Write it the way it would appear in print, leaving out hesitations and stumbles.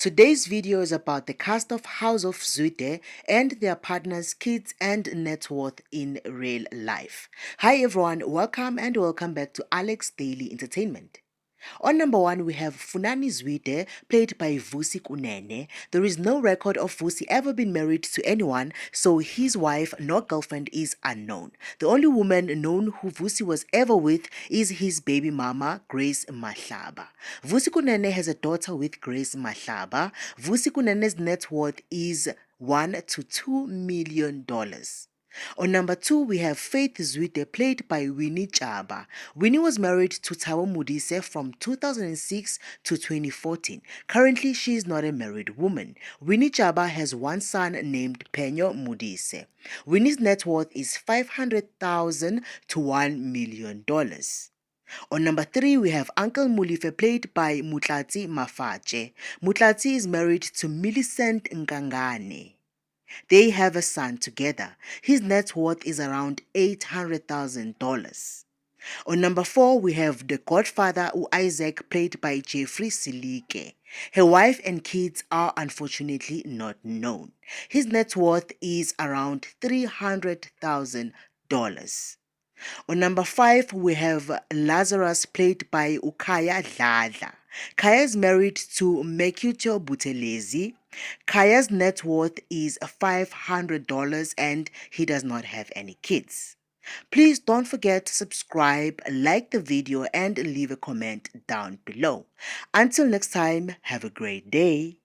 Today's video is about the cast of House of Zwide and their partners, kids, and net worth in real life. Hi everyone, welcome back to Alex Daily Entertainment. On number 1, we have Funani Zwide, played by Vusi Ncube. There is no record of Vusi ever being married to anyone, so his wife nor girlfriend is unknown. The only woman known who Vusi was ever with is his baby mama, Grace Mahlaba. Vusi Ncube has a daughter with Grace Mahlaba. Vusi Ncube's net worth is $1 to $2 million. On number 2, we have Faith Zwide, played by Vusi Ncube. Winnie was married to Thabo Modise from 2006 to 2014. Currently, she is not a married woman. Vusi Ncube has one son named Penyo Modise. Winnie's net worth is $500,000 to $1 million. On number 3, we have Uncle Mulifa, played by Mutlatsi Mafatshe. Mutlatsi is married to Millicent Nkangane. They have a son together. His net worth is around $800,000. On number 4, we have the godfather Isaac, played by Jeffrey Silike. Her wife and kids are unfortunately not known. His net worth is around $300,000. On number 5, we have Lazarus, played by Kaya Dladla. Kaya is married to Mekuto Buthelezi. Kaya's net worth is $500 and he does not have any kids. Please don't forget to subscribe, like the video, and leave a comment down below. Until next time, have a great day.